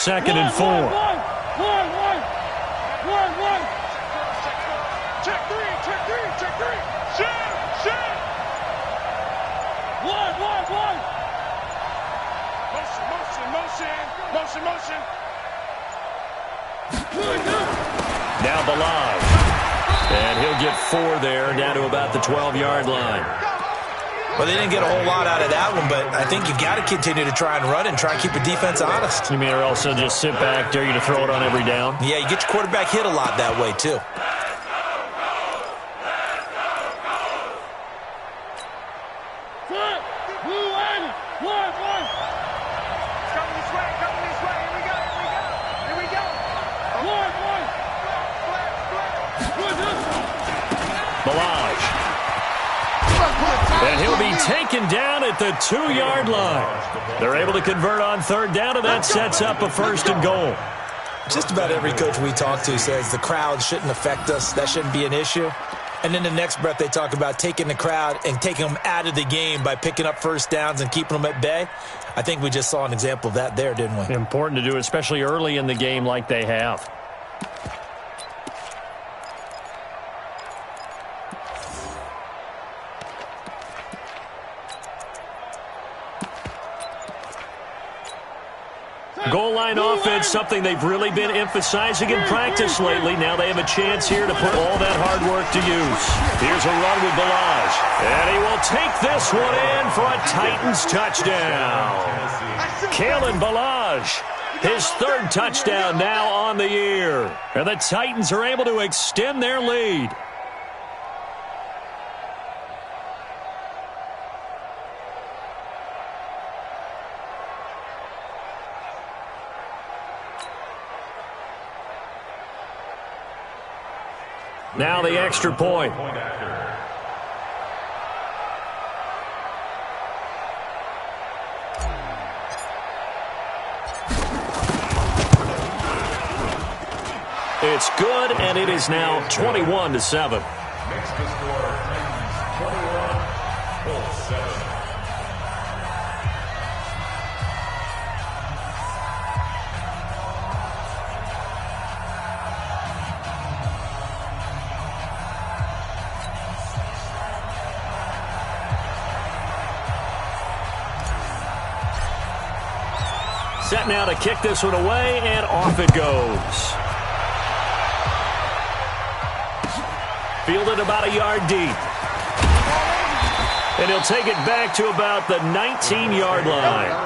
Second and 4. One. Check three. Shoot. One. Motion. Now Balaj. And he'll get 4 there, down to about the 12-yard line. Well, they didn't get a whole lot out of that one, but I think you've got to continue to try and run and try and keep the defense honest. You mean, or else they'll just sit back, dare you to throw it on every down? Yeah, you get your quarterback hit a lot that way, too. Balaj. And he'll be taken down at the 2-yard line. They're able to convert on third down, and that sets up a 1st and goal. Just about every coach we talk to says the crowd shouldn't affect us. That shouldn't be an issue. And in the next breath, they talk about taking the crowd and taking them out of the game by picking up first downs and keeping them at bay. I think we just saw an example of that there, didn't we? Important to do, especially early in the game like they have. Goal line offense, something they've really been emphasizing in practice lately. Now they have a chance here to put all that hard work to use. Here's a run with Balaj. And he will take this one in for a Titans touchdown. Kalen Balaj, his 3rd touchdown now on the year. And the Titans are able to extend their lead. Now the extra point. It's good, and it is now 21-7. Next to score, 21-7. Set now to kick this one away, and off it goes. Fielded about a yard deep. And he'll take it back to about the 19-yard line.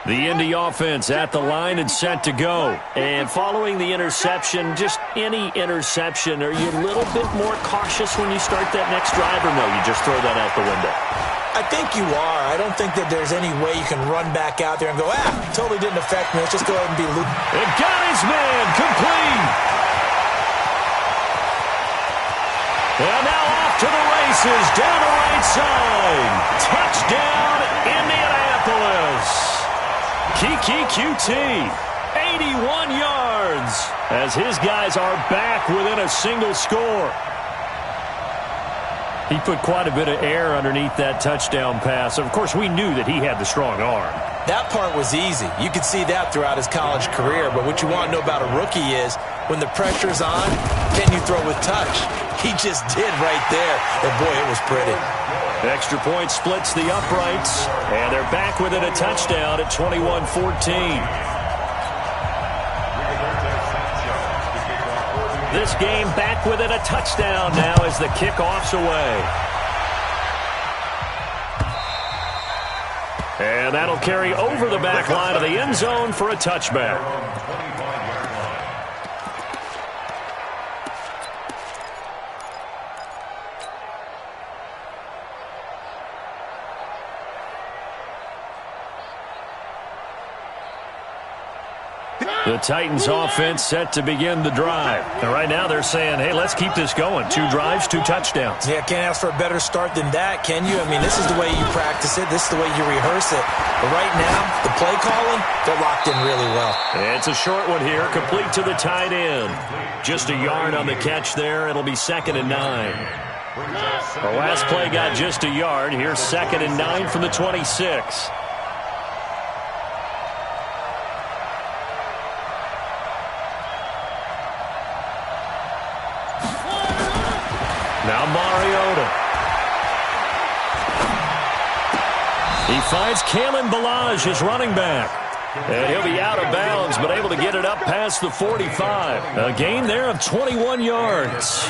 The Indy offense at the line and set to go. And following the interception, just any interception, are you a little bit more cautious when you start that next drive, or no, you just throw that out the window? I think you are. I don't think that there's any way you can run back out there and go, totally didn't affect me. Let's just go ahead and be loose. And got his man complete. And now off to the races, down the right side. Touchdown, Indianapolis. Kiki QT, 81 yards, as his guys are back within a single score. He put quite a bit of air underneath that touchdown pass. Of course, we knew that he had the strong arm. That part was easy. You could see that throughout his college career. But what you want to know about a rookie is when the pressure's on, can you throw with touch? He just did right there. And, boy, it was pretty. Extra point splits the uprights, and they're back within a touchdown at 21-14. This game back within a touchdown now as the kickoff's away. And that'll carry over the back line of the end zone for a touchback. The Titans offense set to begin the drive. And right now they're saying, hey, let's keep this going. 2 drives, 2 touchdowns. Yeah, can't ask for a better start than that, can you? I mean, this is the way you practice it. This is the way you rehearse it. But right now, the play calling, they're locked in really well. It's a short one here, complete to the tight end. Just a yard on the catch there. It'll be 2nd and 9. The last play got just a yard. Here's 2nd and 9 from the 26. Now Mariota. He finds Kalen Ballage, his running back. And he'll be out of bounds, but able to get it up past the 45. A gain there of 21 yards.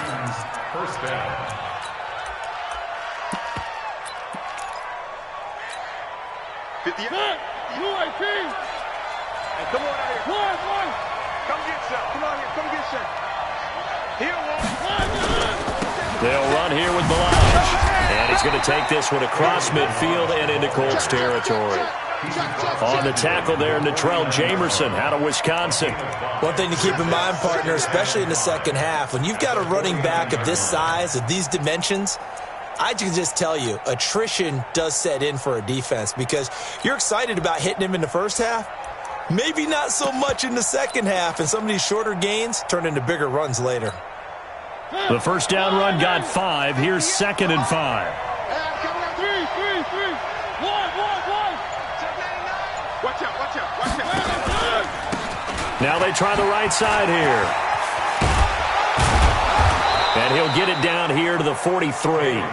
First down. UAP. Hey, come on out here. Come get some. Come on here. Come get some. They'll run here with Ballage. And he's going to take this one across midfield and into Colts territory. On the tackle there, Natrell Jamerson out of Wisconsin. One thing to keep in mind, partner, especially in the second half, when you've got a running back of this size, of these dimensions, I can just tell you, attrition does set in for a defense because you're excited about hitting him in the first half. Maybe not so much in the second half, and some of these shorter gains turn into bigger runs later. The first down run got 5. Here's 2nd and 5. Watch out. Now they try the right side here. And he'll get it down here to the 43.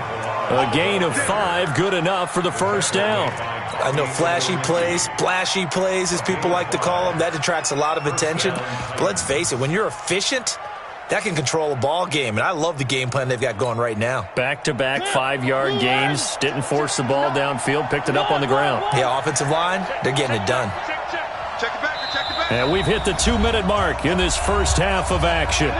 A gain of 5, good enough for the first down. I know flashy plays, splashy plays, as people like to call them, that attracts a lot of attention. But let's face it, when you're efficient, that can control a ball game, and I love the game plan they've got going right now. Back-to-back 5-yard gains. Didn't force the ball downfield. Picked it up on the ground. Yeah, offensive line, they're getting it done. Check it back. And we've hit the 2-minute mark in this first half of action.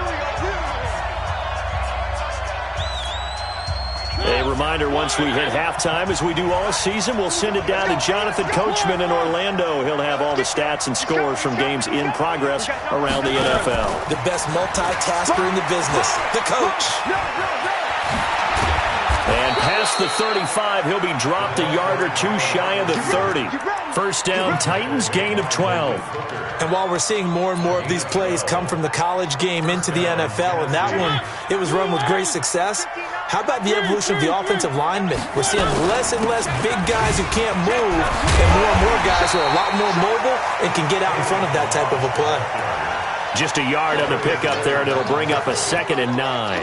A reminder, once we hit halftime, as we do all season, we'll send it down to Jonathan Coachman in Orlando. He'll have all the stats and scores from games in progress around the NFL. The best multitasker in the business, the coach. And past the 35, he'll be dropped a yard or 2 shy of the 30. First down, Titans, gain of 12. And while we're seeing more and more of these plays come from the college game into the NFL, and that one, it was run with great success, how about the evolution of the offensive linemen? We're seeing less and less big guys who can't move and more guys who are a lot more mobile and can get out in front of that type of a play. Just a yard on the pickup there, and it'll bring up a 2nd and 9.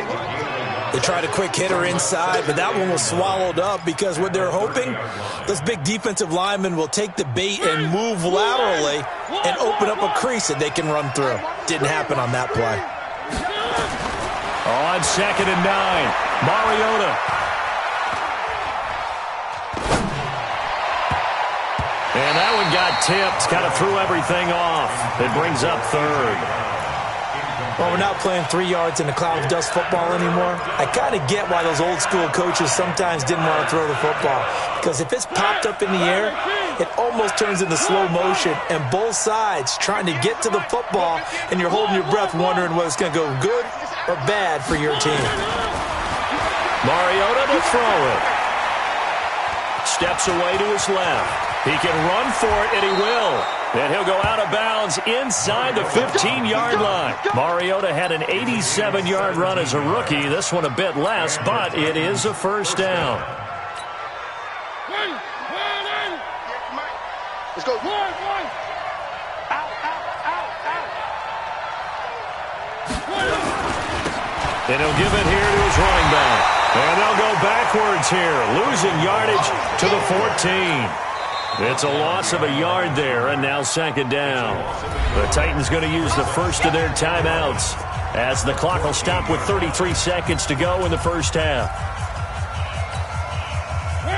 They tried a quick hitter inside, but that one was swallowed up because what they're hoping, those big defensive linemen will take the bait and move laterally and open up a crease that they can run through. Didn't happen on that play. On 2nd and 9, Mariota. And that one got tipped, kind of threw everything off. It brings up 3rd. Well, we're not playing 3 yards in a cloud of dust football anymore. I kind of get why those old school coaches sometimes didn't want to throw the football. Because if it's popped up in the air, it almost turns into slow motion. And both sides trying to get to the football, and you're holding your breath wondering whether it's going to go good or bad for your team. Mariota to throw it. Steps away to his left. He can run for it, and he will. And he'll go out of bounds inside the 15-yard line. Mariota had an 87-yard run as a rookie. This one a bit less, but it is a first down. Let's go. And he'll give it here to his running back. And they'll go backwards here, losing yardage to the 14. It's a loss of a yard there, and now 2nd down. The Titans going to use the first of their timeouts as the clock will stop with 33 seconds to go in the first half.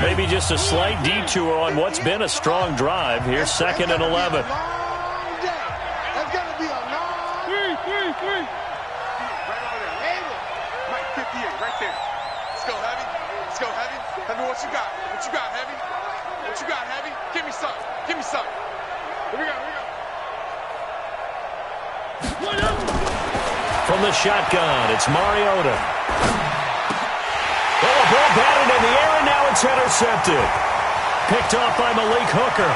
Maybe just a slight detour on what's been a strong drive. Here's 2nd and 11. That's got to be a long three. Right over there. Mike 58, right there. Let's go, Heavy. Heavy, what you got? Heavy? What you got, Heavy? Give me some. Here we go. from the shotgun. It's Mariota. Oh, a ball batted in the air, and now it's intercepted. Picked off by Malik Hooker.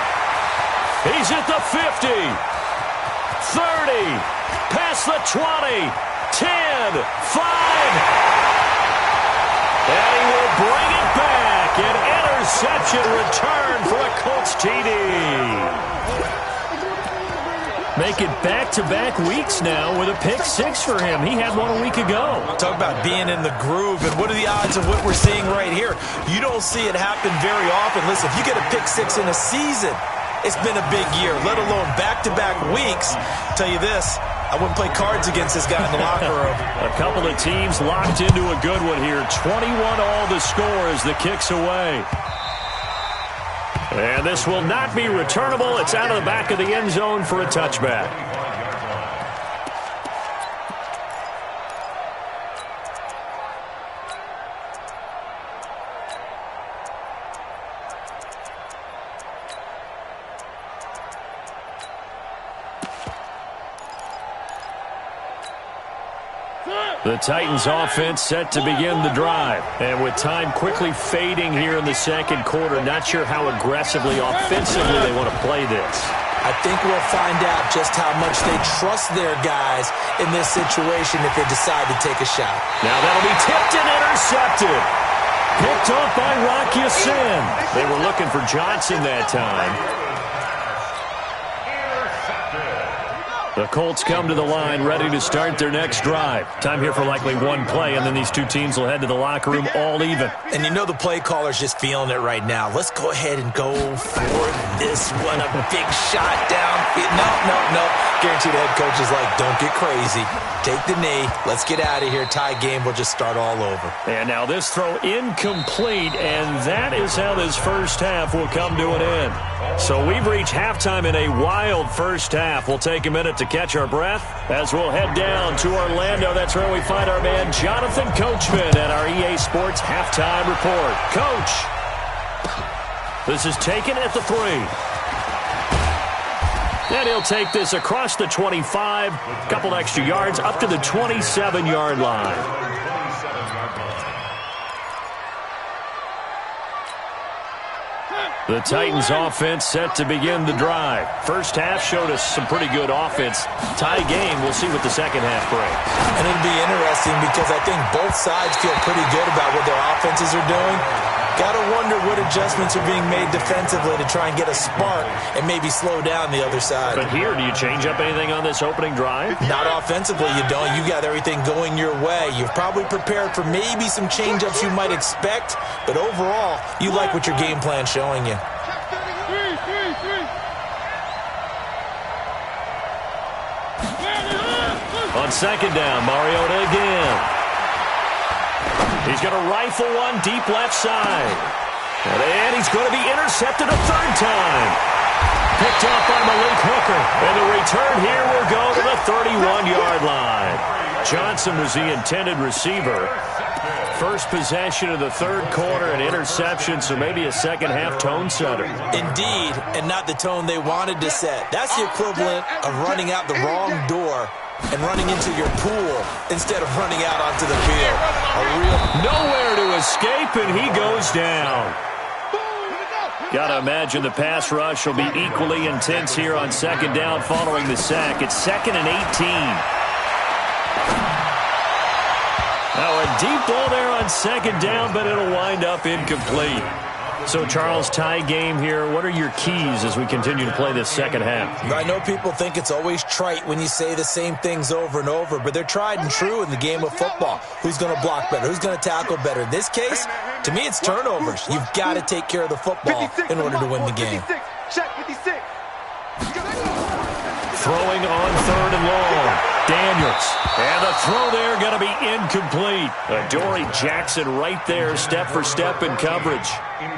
He's at the 50. 30. Past the 20. 10. 5. And he will bring it back. An interception return for a Colts TD. Make it back-to-back weeks now with a pick six for him. He had one a week ago. Talk about being in the groove, and what are the odds of what we're seeing right here? You don't see it happen very often. Listen, if you get a pick six in a season, it's been a big year, let alone back-to-back weeks. I'll tell you this, I wouldn't play cards against this guy in the locker room. A couple of teams locked into a good one here. 21 all the score as the kick's away. And this will not be returnable. It's out of the back of the end zone for a touchback. The Titans offense set to begin the drive. And with time quickly fading here in the second quarter, not sure how aggressively, offensively they want to play this. I think we'll find out just how much they trust their guys in this situation if they decide to take a shot. Now that'll be tipped and intercepted. Picked off by Rocky Sin. They were looking for Johnson that time. The Colts come to the line, ready to start their next drive. Time here for likely one play, and then these two teams will head to the locker room all even. And you know the play caller's just feeling it right now. Let's go ahead and go for this one. A big shot down. No. Guaranteed the head coach is like, don't get crazy. Take the knee. Let's get out of here. Tie game. We'll just start all over. And now this throw incomplete, and that is how this first half will come to an end. So we've reached halftime in a wild first half. We'll take a minute to catch our breath as we'll head down to Orlando. That's where we find our man Jonathan Coachman at our EA Sports Halftime Report. Coach, this is taken at the 3. And he'll take this across the 25, couple extra yards, up to the 27-yard line. The Titans offense set to begin the drive. First half showed us some pretty good offense. Tie game, we'll see what the second half brings. And it'll be interesting because I think both sides feel pretty good about what their offenses are doing. Got to wonder what adjustments are being made defensively to try and get a spark and maybe slow down the other side. But here, do you change up anything on this opening drive? Not offensively, you don't. You got everything going your way. You've probably prepared for maybe some change-ups you might expect, but overall, you like what your game plan's showing you. On second down, Mariota again. He's going to rifle one deep left side. And he's going to be intercepted a third time. Picked off by Malik Hooker. And the return here will go to the 31-yard line. Johnson was the intended receiver. First possession of the third quarter, an interception, so maybe a second-half tone setter. Indeed, and not the tone they wanted to set. That's the equivalent of running out the wrong door and running into your pool instead of running out onto the field. Nowhere to escape, and he goes down. Got to imagine the pass rush will be equally intense here on second down following the sack. It's 2nd and 18. Now a deep ball there on second down, but it'll wind up incomplete. So, Charles, tie game here. What are your keys as we continue to play this second half? I know people think it's always trite when you say the same things over and over, but they're tried and true in the game of football. Who's going to block better? Who's going to tackle better? In this case, to me, it's turnovers. You've got to take care of the football in order to win the game. Throwing on third and long. Daniels. And the throw there going to be incomplete. Adoree Jackson right there, step for step in coverage.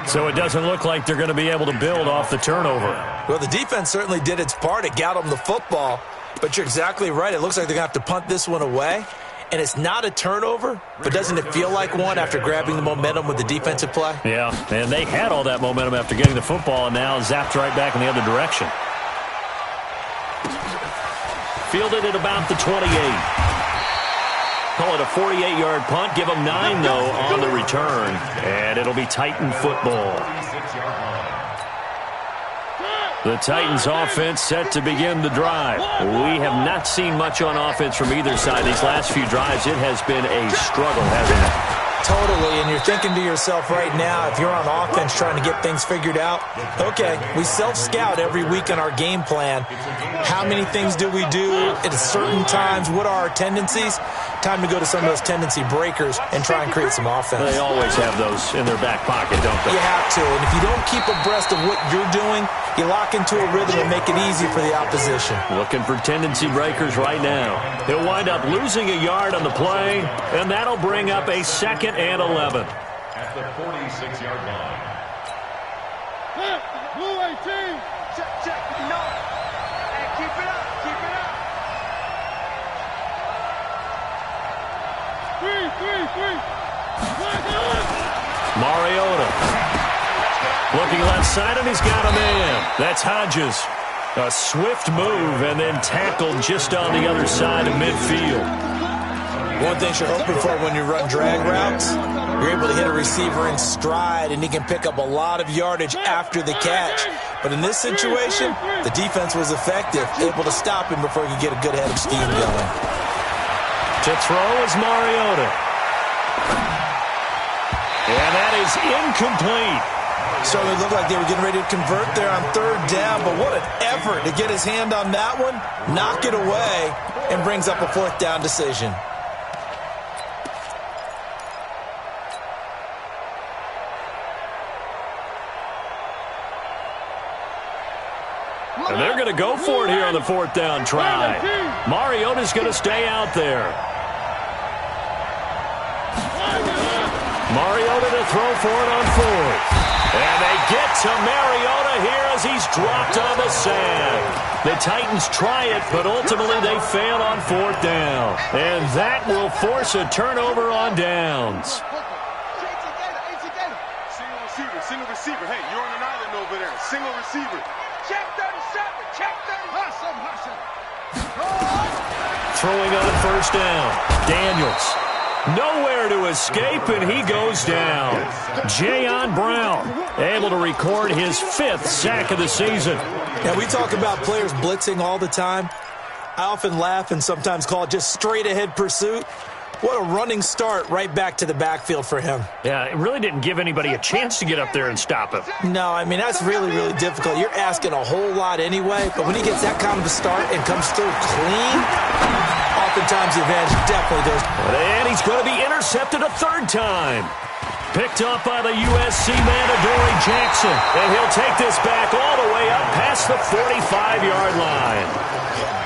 So it doesn't look like they're going to be able to build off the turnover. Well, the defense certainly did its part. It got them the football. But you're exactly right. It looks like they're going to have to punt this one away. And it's not a turnover, but doesn't it feel like one after grabbing the momentum with the defensive play? Yeah, and they had all that momentum after getting the football and now zapped right back in the other direction. Fielded at about the 28. Call it a 48-yard punt. Give them 9, though, on the return. And it'll be Titan football. The Titans offense set to begin the drive. We have not seen much on offense from either side. These last few drives, it has been a struggle, hasn't it? Totally, and you're thinking to yourself right now, if you're on offense trying to get things figured out, okay, we self-scout every week in our game plan. How many things do we do at certain times? What are our tendencies? Time to go to some of those tendency breakers and try and create some offense. They always have those in their back pocket, don't they? You have to, and if you don't keep abreast of what you're doing, you lock into a rhythm and make it easy for the opposition. Looking for tendency breakers right now. He'll wind up losing a yard on the play, and that'll bring up a 2nd and 11. At the 46-yard line. Blue 18. Check. No. Hey, keep it up. Keep it up. 3. Mariota. Looking left side, and he's got a man. That's Hodges. A swift move, and then tackled just on the other side of midfield. One thing you're hoping for when you run drag routes, you're able to hit a receiver in stride, and he can pick up a lot of yardage after the catch. But in this situation, the defense was effective, able to stop him before he could get a good head of steam going. To throw is Mariota. And that is incomplete. Certainly looked like they were getting ready to convert there on 3rd down, but what an effort to get his hand on that one, knock it away, and brings up a 4th down decision. And they're going to go for it here on the 4th down try. Mariota's going to stay out there. Mariota to throw for it on 4th. And they get to Mariota here as he's dropped on the sand. The Titans try it, but ultimately they fail on 4th down. And that will force a turnover on downs. Single receiver. Hey, you're on an island over there. Single receiver. Check 37. Check 37. Throwing on 1st down. Daniels. Nowhere to escape, and he goes down. Jayon Brown able to record his 5th sack of the season. Now, we talk about players blitzing all the time. I often laugh and sometimes call it just straight-ahead pursuit. What a running start right back to the backfield for him. Yeah, it really didn't give anybody a chance to get up there and stop him. No, I mean, that's really, really difficult. You're asking a whole lot anyway, but when he gets that kind of a start and comes through clean, oftentimes the advantage definitely goes. And he's going to be intercepted a 3rd time. Picked up by the USC man, Adoree Jackson. And he'll take this back all the way up past the 45-yard line.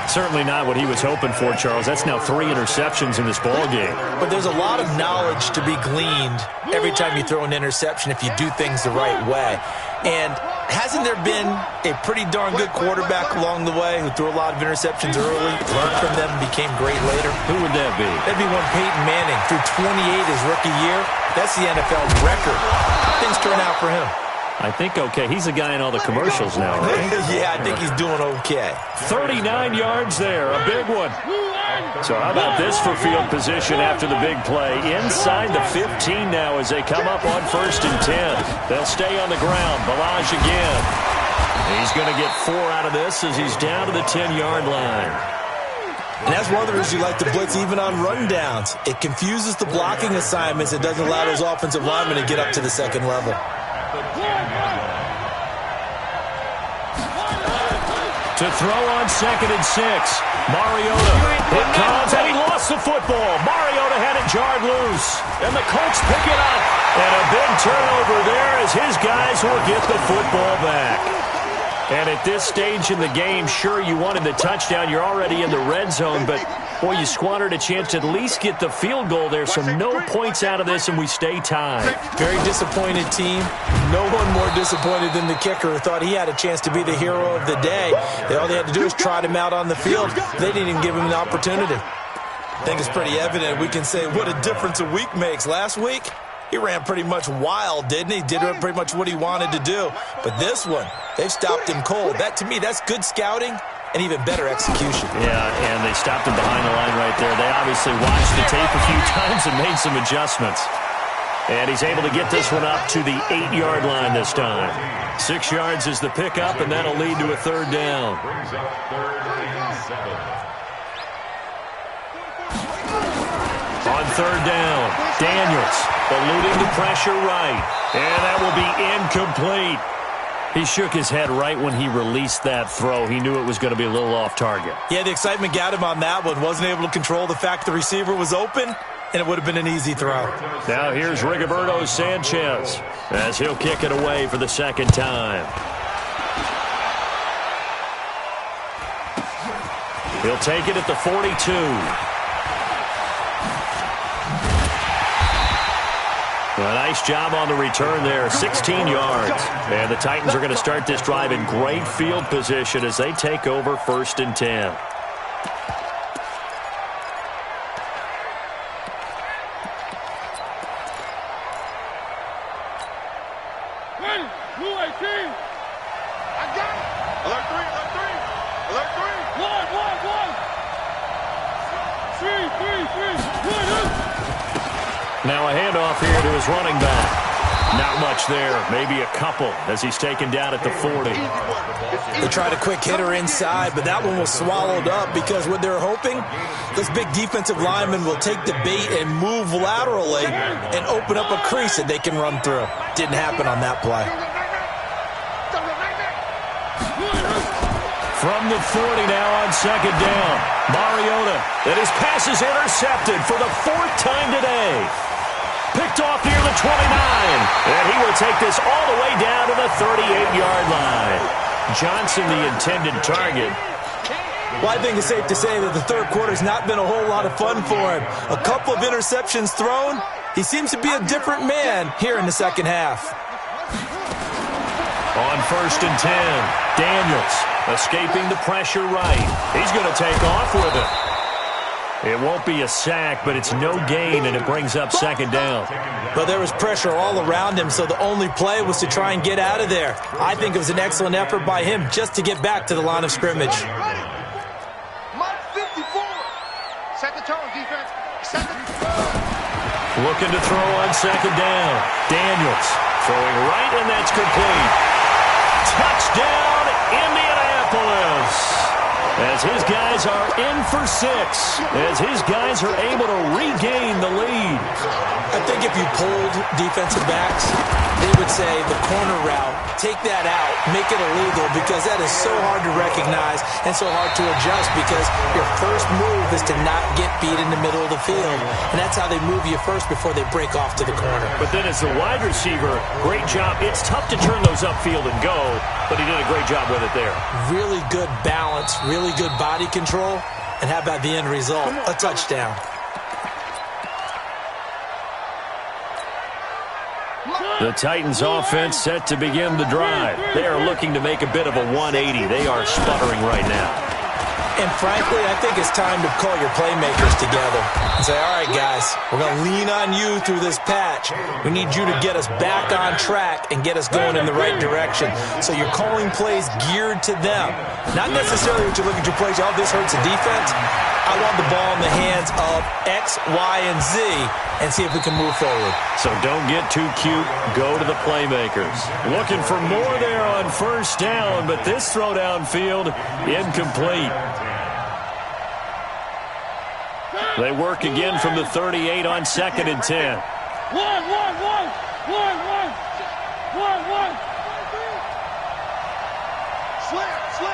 Certainly not what he was hoping for, Charles. That's now 3 interceptions in this ballgame. But there's a lot of knowledge to be gleaned every time you throw an interception if you do things the right way. And hasn't there been a pretty darn good quarterback along the way who threw a lot of interceptions early, learned from them, and became great later? Who would that be? That'd be one Peyton Manning. Threw 28 his rookie year. That's the NFL record. Things turn out for him. I think okay. He's the guy in all the commercials now, right? Yeah, I think he's doing okay. 39 yards there, a big one. So how about this for field position after the big play? Inside the 15 now as they come up on 1st and 10. They'll stay on the ground. Balaj again. He's going to get 4 out of this as he's down to the 10-yard line. And that's one of the reasons you like to blitz even on rundowns. It confuses the blocking assignments. It doesn't allow those offensive linemen to get up to the 2nd level. To throw on 2nd and 6. Mariota. It comes, and he lost the football. Mariota had it jarred loose. And the Colts pick it up. And a big turnover there as his guys will get the football back. And at this stage in the game, sure, you wanted the touchdown. You're already in the red zone, but, boy, you squandered a chance to at least get the field goal there, so no points out of this, and we stay tied. Very disappointed team. No one more disappointed than the kicker who thought he had a chance to be the hero of the day. All they had to do was trot him out on the field. They didn't even give him an opportunity. I think it's pretty evident. We can say what a difference a week makes. Last week, he ran pretty much wild, didn't he? Did pretty much what he wanted to do. But this one, they've stopped him cold. That, to me, that's good scouting and even better execution. Yeah, and they stopped him behind the line right there. They obviously watched the tape a few times and made some adjustments. And he's able to get this one up to the 8-yard line this time. 6 yards is the pickup, and that'll lead to a third down. Brings up third and 7. On third down, Daniels eluding the pressure right. And that will be incomplete. He shook his head right when he released that throw. He knew it was going to be a little off target. Yeah, the excitement got him on that one. Wasn't able to control the fact the receiver was open, and it would have been an easy throw. Now here's Rigoberto Sanchez as he'll kick it away for the second time. He'll take it at the 42. A nice job on the return there, 16 yards. And the Titans are going to start this drive in great field position as they take over 1st and 10. Now a handoff here to his running back. Not much there, maybe a couple as he's taken down at the 40. They tried a quick hitter inside, but that one was swallowed up because what they're hoping, those big defensive linemen will take the bait and move laterally and open up a crease that they can run through. Didn't happen on that play. From the 40 now on second down. Mariota, and his pass is intercepted for the 4th time today. Picked off near the 29, and he will take this all the way down to the 38-yard line. Johnson, the intended target. Well, I think it's safe to say that the third quarter's not been a whole lot of fun for him. A couple of interceptions thrown. He seems to be a different man here in the second half. On 1st and 10, Daniels escaping the pressure right. He's going to take off with it. It won't be a sack, but it's no gain, and it brings up second down. But there was pressure all around him, so the only play was to try and get out of there. I think it was an excellent effort by him just to get back to the line of scrimmage. Mike 54. Set the tone, defense. Set the Looking to throw on second down. Daniels throwing right, and that's complete. Touchdown, Indianapolis. As his guys are in for 6. As his guys are able to regain the lead. I think if you polled defensive backs, they would say the corner route, take that out, make it illegal, because that is so hard to recognize and so hard to adjust because your first move is to not get beat in the middle of the field. And that's how they move you first before they break off to the corner. But then as the wide receiver, great job. It's tough to turn those upfield and go, but he did a great job with it there. Really good balance, really good body control, and how about the end result? A touchdown. The Titans offense set to begin the drive. They are looking to make a bit of a 180. They are sputtering right now. And frankly, I think it's time to call your playmakers together and say, all right, guys, we're going to lean on you through this patch. We need you to get us back on track and get us going in the right direction. So you're calling plays geared to them. Not necessarily what you look at your plays, oh, this hurts the defense. I want the ball in the hands of X, Y, and Z and see if we can move forward. So don't get too cute. Go to the playmakers. Looking for more there on first down, but this throw downfield incomplete. They work again from the 38 on 2nd and 10. One. Slam. One.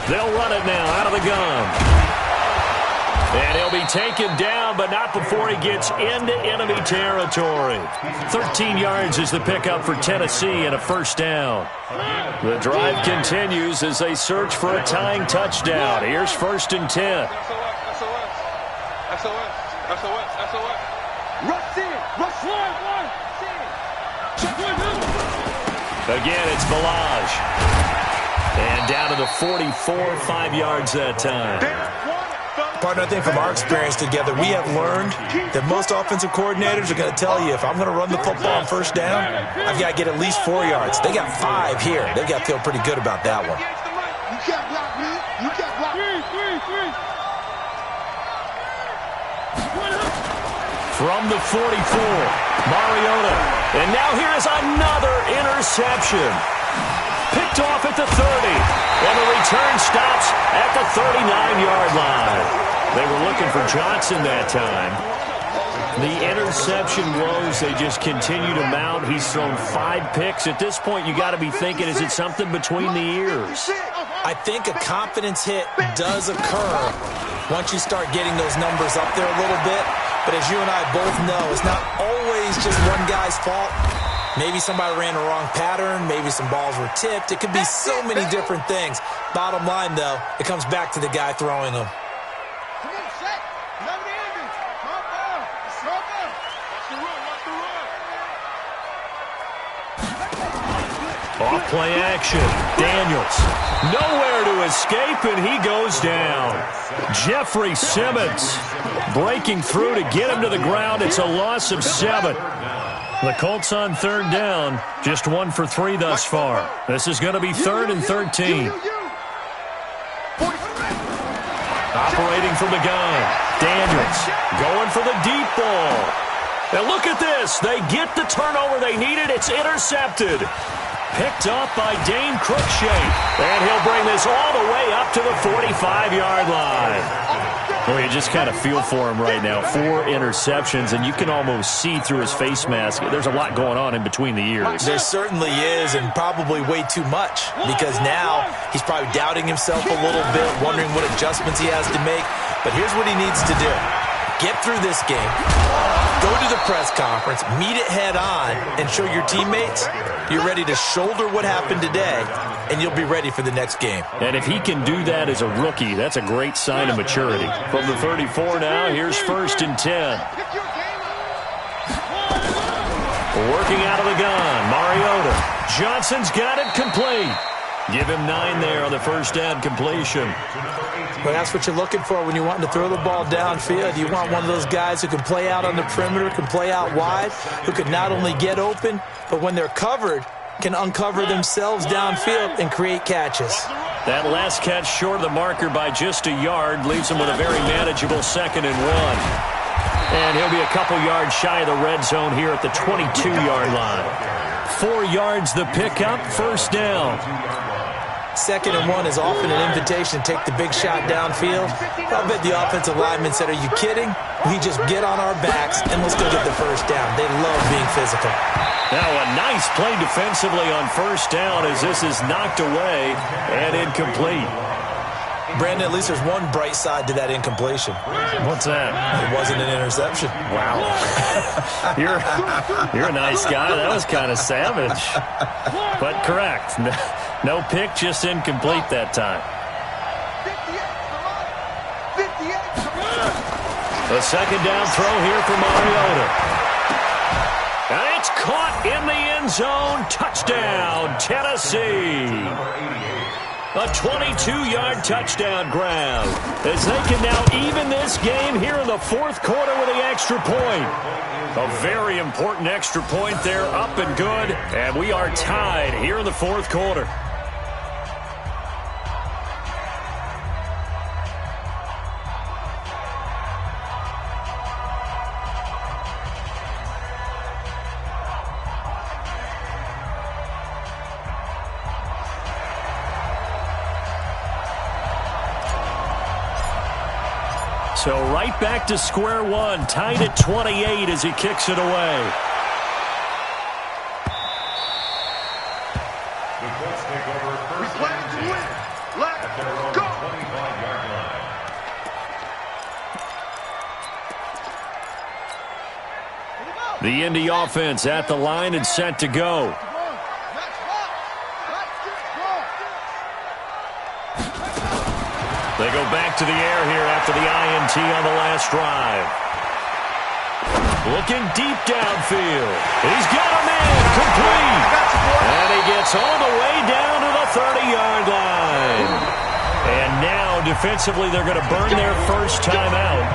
They'll run it now out of the gun. And he'll be taken down, but not before he gets into enemy territory. 13 yards is the pickup for Tennessee and a first down. The drive continues as they search for a tying touchdown. Here's 1st and 10. SOS. Rush in. Again, it's Balaj. And down to the 44, 5 yards that time. Partner, I think from our experience together, we have learned that most offensive coordinators are going to tell you, if I'm going to run the football on first down, I've got to get at least 4 yards. They got 5 here. They've got to feel pretty good about that one. You can't block me. You can't block me. From the 44, Mariota. And now here is another interception. Picked off at the 30. And the return stops at the 39-yard line. They were looking for Johnson that time. The interception woes, they just continue to mount. He's thrown 5 picks. At this point, you got to be thinking, is it something between the ears? I think a confidence hit does occur once you start getting those numbers up there a little bit. But as you and I both know, it's not always just one guy's fault. Maybe somebody ran the wrong pattern. Maybe some balls were tipped. It could be so many different things. Bottom line, though, it comes back to the guy throwing them. Off play action. Daniels. Nowhere to escape, and he goes down. Jeffrey Simmons breaking through to get him to the ground. It's a loss of 7. The Colts on third down. Just 1 for 3 thus far. This is going to be 3rd and 13. Operating from the gun. Daniels going for the deep ball. And look at this. They get the turnover they needed. It's intercepted. Picked up by Dane Cruikshank. And he'll bring this all the way up to the 45-yard line. Well, you just kind of feel for him right now. 4 interceptions, and you can almost see through his face mask. There's a lot going on in between the ears. There certainly is, and probably way too much, because now he's probably doubting himself a little bit, wondering what adjustments he has to make. But here's what he needs to do. Get through this game, go to the press conference, meet it head on, and show your teammates you're ready to shoulder what happened today, and you'll be ready for the next game. And if he can do that as a rookie, that's a great sign of maturity. From the 34 now, here's 1st and 10. Working out of the gun, Mariota. Johnson's got it complete. Give him 9 there on the first down completion. Well, that's what you're looking for when you want to throw the ball downfield. You want one of those guys who can play out on the perimeter, can play out wide, who can not only get open, but when they're covered, can uncover themselves downfield and create catches. That last catch short of the marker by just a yard leaves him with a very manageable 2nd and 1. And he'll be a couple yards shy of the red zone here at the 22-yard line. 4 yards the pickup, first down. 2nd and 1 is often an invitation to take the big shot downfield. I bet the offensive lineman said, are you kidding? We just get on our backs and let's go get the first down. They love being physical. Now a nice play defensively on first down as this is knocked away and incomplete. Brandon, at least there's one bright side to that incompletion. What's that? It wasn't an interception. Wow. You're a nice guy. That was kind of savage. But correct. No pick, just incomplete that time. A 2nd down throw here for Mariota. And it's caught in the end zone. Touchdown, Tennessee. A 22-yard touchdown grab as they can now even this game here in the 4th quarter with the extra point. A very important extra point there, up and good. And we are tied here in the 4th quarter. So right back to square one, tied at 28 as he kicks it away. The Colts take over first and 10 at their own 25-yard line. The Indy offense at the line and set to go. They go back to the air here after the INT on the last drive. Looking deep downfield. He's got a man complete. And he gets all the way down to the 30-yard line. And now defensively, they're going to burn their first time out.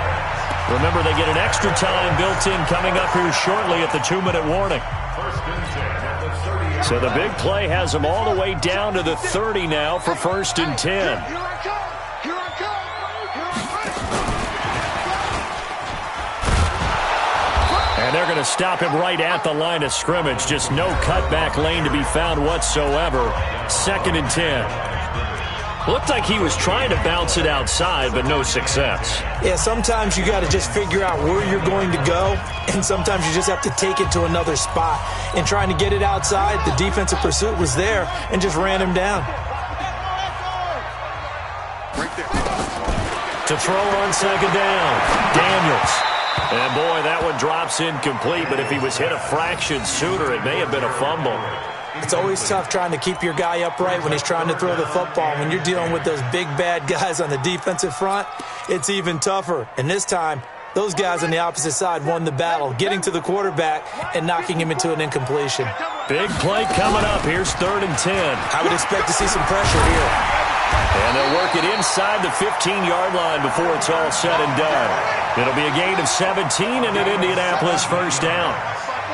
Remember, they get an extra time built in coming up here shortly at the 2-minute warning. So the big play has them all the way down to the 30 now for 1st and 10. Here I come. Here I come. And they're going to stop him right at the line of scrimmage. Just no cutback lane to be found whatsoever. 2nd and 10. Looked like he was trying to bounce it outside, but no success. Yeah, sometimes you got to just figure out where you're going to go, and sometimes you just have to take it to another spot. And trying to get it outside, the defensive pursuit was there and just ran him down. Right there. To throw on 2nd down, Daniels. And, boy, that one drops incomplete, but if he was hit a fraction sooner, it may have been a fumble. It's always tough trying to keep your guy upright when he's trying to throw the football. When you're dealing with those big, bad guys on the defensive front, it's even tougher. And this time, those guys on the opposite side won the battle, getting to the quarterback and knocking him into an incompletion. Big play coming up. Here's 3rd and 10. I would expect to see some pressure here. And they'll work it inside the 15-yard line before it's all said and done. It'll be a gain of 17 and an Indianapolis first down.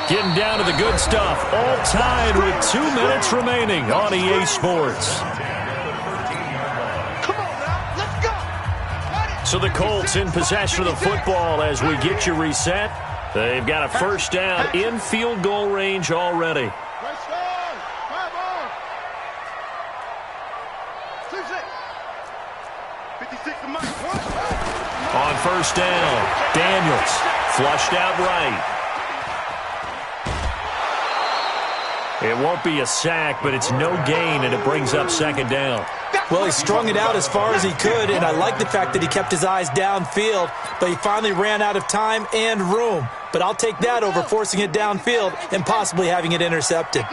Getting down to the good stuff, all tied with 2 minutes remaining on EA Sports. Come on now, let's go. So the Colts in possession of the football as we get you reset. They've got a first down in field goal range already. First down, 5 on. 56 to Mike. On first down, Daniels flushed out right. It won't be a sack, but it's no gain, and it brings up 2nd down. Well, he strung it out as far as he could, and I like the fact that he kept his eyes downfield, but he finally ran out of time and room. But I'll take that over forcing it downfield and possibly having it intercepted. On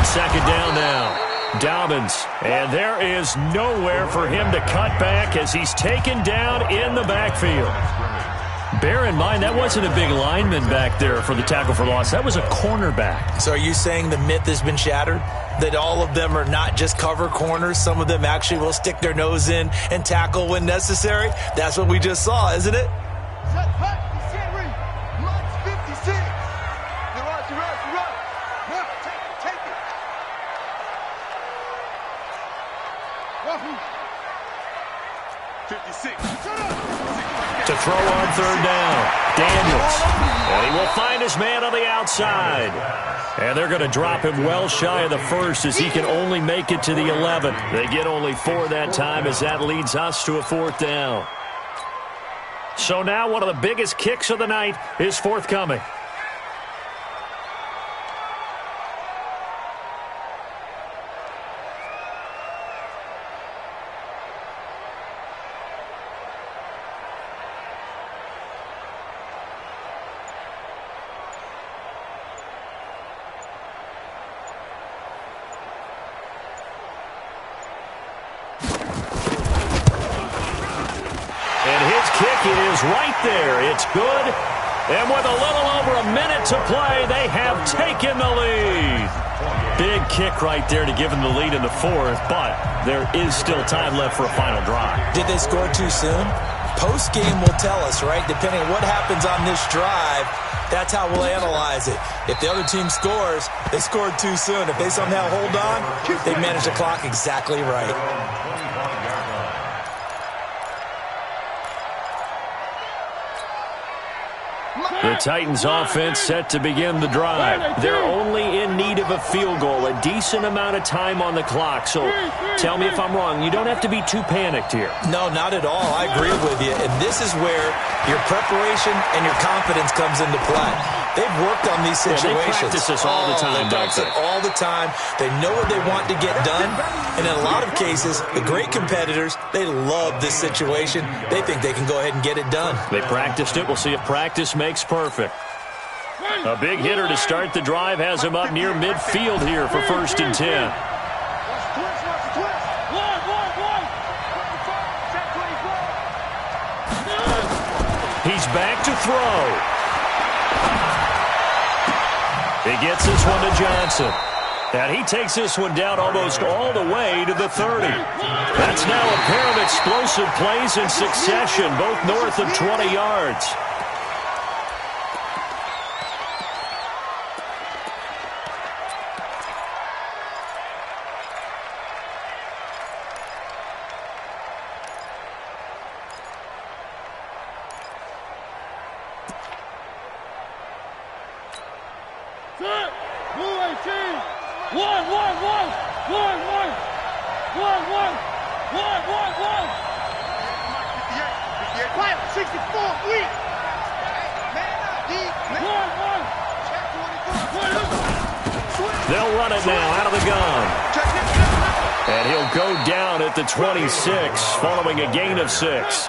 2nd down now, Dobbins. And there is nowhere for him to cut back as he's taken down in the backfield. Bear in mind, that wasn't a big lineman back there for the tackle for loss. That was a cornerback. So are you saying the myth has been shattered? That all of them are not just cover corners? Some of them actually will stick their nose in and tackle when necessary? That's what we just saw, isn't it? To throw on 3rd down, Daniels. And he will find his man on the outside. And they're going to drop him well shy of the 1st as he can only make it to the 11. They get only 4 that time as that leads us to a 4th down. So now one of the biggest kicks of the night is forthcoming. Is right there. It's good. And with a little over a minute to play, they have taken the lead. Big kick right there to give them the lead in the 4th, but there is still time left for a final drive. Did they score too soon? Post-game will tell us, right? Depending on what happens on this drive, that's how we'll analyze it. If the other team scores, they scored too soon. If they somehow hold on, they manage the clock exactly right. The Titans offense set to begin the drive. They're only in need of a field goal, a decent amount of time on the clock. So tell me if I'm wrong. You don't have to be too panicked here. No, not at all. I agree with you. And this is where your preparation and your confidence comes into play. They've worked on these situations. They practice this all the time, they practice it all the time. They know what they want to get done. And in a lot of cases, the great competitors, they love this situation. They think they can go ahead and get it done. They practiced it. We'll see if practice makes perfect. A big hitter to start the drive has him up near midfield here for 1st and 10. He's back to throw. He gets this one to Johnson. And he takes this one down almost all the way to the 30. That's now a pair of explosive plays in succession, both north of 20 yards. They'll run it now out of the gun. And he'll go down at the 26 following a gain of 6.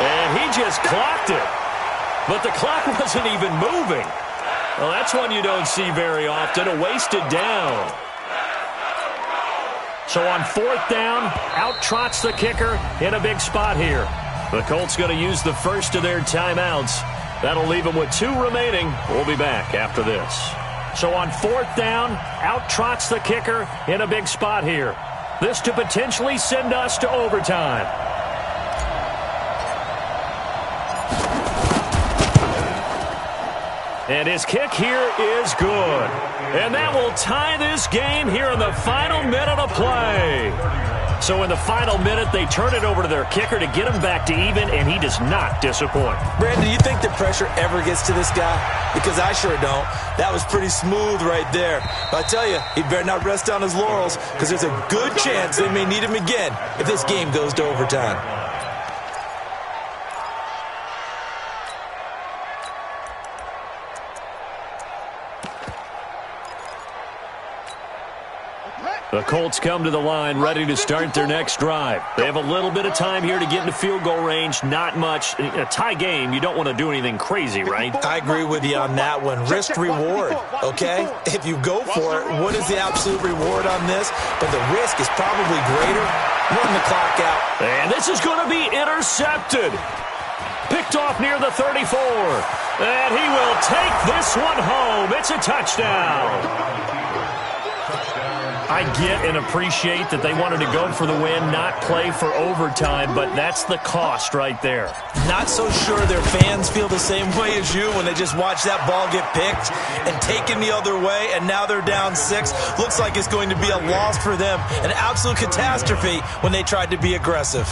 And he just clocked it. But the clock wasn't even moving. Well, that's one you don't see very often, a wasted down. So on 4th down, out trots the kicker in a big spot here. The Colts going to use the first of their timeouts. That'll leave them with 2 remaining. We'll be back after this. So on 4th down, out trots the kicker in a big spot here. This to potentially send us to overtime. And his kick here is good. And that will tie this game here in the final minute of play. So in the final minute, they turn it over to their kicker to get him back to even, and he does not disappoint. Brandon, do you think the pressure ever gets to this guy? Because I sure don't. That was pretty smooth right there. But I tell you, he better not rest on his laurels, because there's a good chance they may need him again if this game goes to overtime. The Colts come to the line ready to start their next drive. They have a little bit of time here to get into field goal range. Not much. A tie game, you don't want to do anything crazy, right? I agree with you on that one. Risk reward, okay? If you go for it, what is the absolute reward on this? But the risk is probably greater. Run the clock out. And this is going to be intercepted. Picked off near the 34. And he will take this one home. It's a touchdown. I get and appreciate that they wanted to go for the win, not play for overtime, but that's the cost right there. Not so sure their fans feel the same way as you when they just watch that ball get picked and taken the other way, and now they're down 6. Looks like it's going to be a loss for them, an absolute catastrophe when they tried to be aggressive.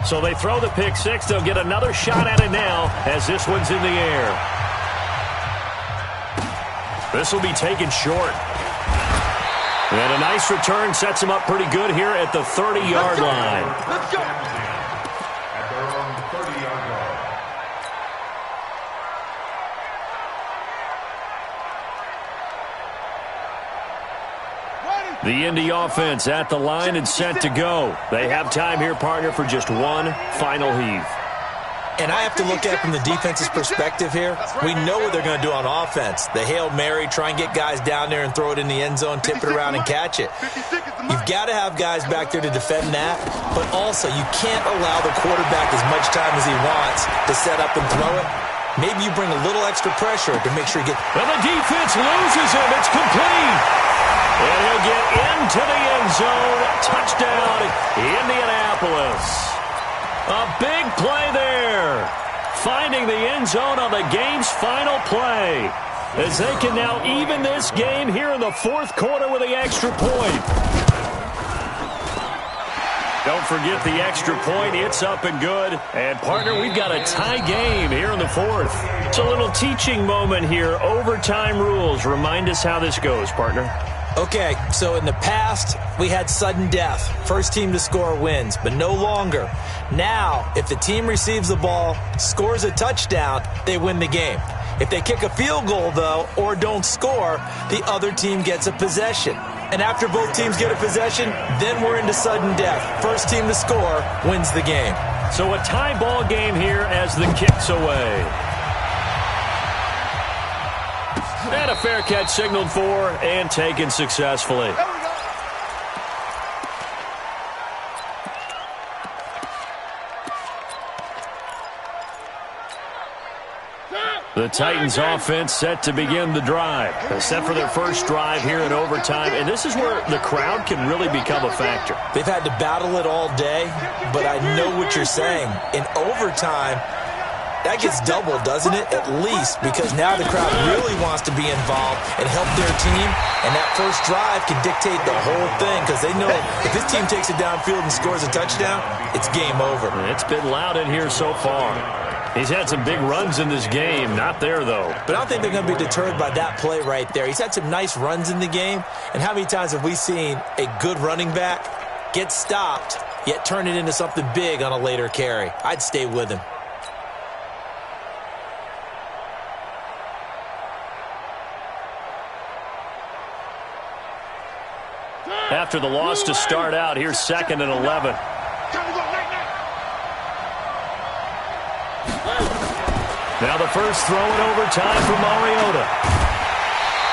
So they throw the pick 6. They'll get another shot at it now as this one's in the air. This will be taken short. And a nice return sets him up pretty good here at the 30-yard line. Let's go. At their own 30-yard line. The Indy offense at the line and set to go. They have time here, partner, for just one final heave. And I have to look at it from the defense's perspective here. We know what they're going to do on offense. The Hail Mary, try and get guys down there and throw it in the end zone, tip it around and catch it. You've got to have guys back there to defend that, but also you can't allow the quarterback as much time as he wants to set up and throw it. Maybe you bring a little extra pressure to make sure you get... And the defense loses him. It's complete. And he'll get into the end zone. Touchdown, Indianapolis. A big play there. Finding the end zone on the game's final play. As they can now even this game here in the 4th quarter with the extra point. Don't forget the extra point. It's up and good. And, partner, we've got a tie game here in the 4th. It's a little teaching moment here. Overtime rules. Remind us how this goes, partner. Okay, so in the past, we had sudden death. First team to score wins, but no longer. Now, if the team receives the ball, scores a touchdown, they win the game. If they kick a field goal, though, or don't score, the other team gets a possession. And after both teams get a possession, then we're into sudden death. First team to score wins the game. So a tie ball game here as the kick's away. And a fair catch signaled for and taken successfully. The Titans offense set to begin the drive. Set for their first drive here in overtime. And this is where the crowd can really become a factor. They've had to battle it all day, but I know what you're saying. In overtime, that gets doubled, doesn't it? At least, because now the crowd really wants to be involved and help their team. And that first drive can dictate the whole thing because they know if this team takes it downfield and scores a touchdown, it's game over. It's been loud in here so far. He's had some big runs in this game. Not there, though. But I don't think they're going to be deterred by that play right there. He's had some nice runs in the game. And how many times have we seen a good running back get stopped, yet turn it into something big on a later carry? I'd stay with him. After the loss to start out, here's 2nd and 11. Now the first throw in overtime for Mariota.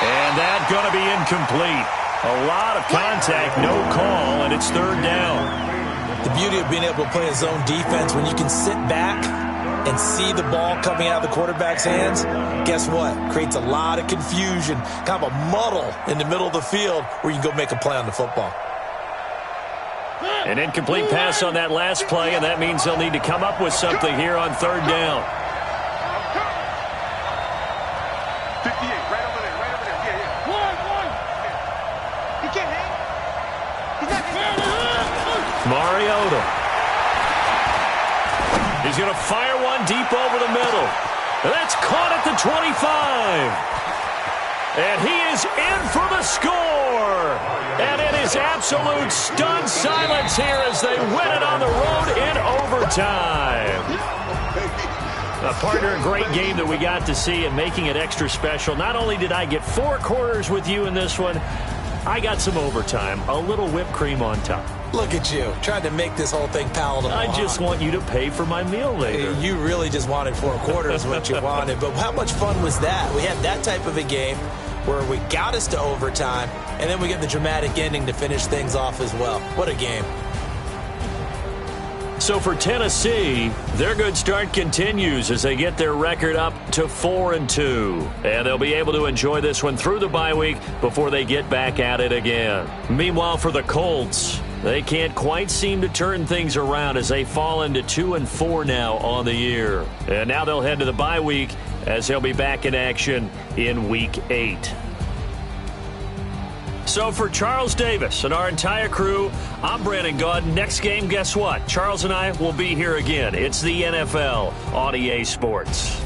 And that's going to be incomplete. A lot of contact, no call, and it's 3rd down. The beauty of being able to play a zone defense, when you can sit back and see the ball coming out of the quarterback's hands, guess what? Creates a lot of confusion, kind of a muddle in the middle of the field where you can go make a play on the football. An incomplete pass on that last play, and that means they'll need to come up with something here on 3rd down. 58, right over there, yeah. One. He can't hang. He's not hanging. Mariota. He's going to fire one deep over the middle. That's caught at the 25. And he is in for the score. And it is absolute stunned silence here as they win it on the road in overtime. Partner, a great game that we got to see and making it extra special. Not only did I get 4 quarters with you in this one, I got some overtime, a little whipped cream on top. Look at you, trying to make this whole thing palatable. I just want you to pay for my meal later. You really just wanted 4 quarters what you wanted, but how much fun was that? We had that type of a game where we got us to overtime, and then we get the dramatic ending to finish things off as well. What a game. So for Tennessee, their good start continues as they get their record up to 4-2. And they'll be able to enjoy this one through the bye week before they get back at it again. Meanwhile, for the Colts, they can't quite seem to turn things around as they fall into 2-4 now on the year. And now they'll head to the bye week as they'll be back in action in Week 8. So for Charles Davis and our entire crew, I'm Brandon Gaudin. Next game, guess what? Charles and I will be here again. It's the NFL on EA Sports.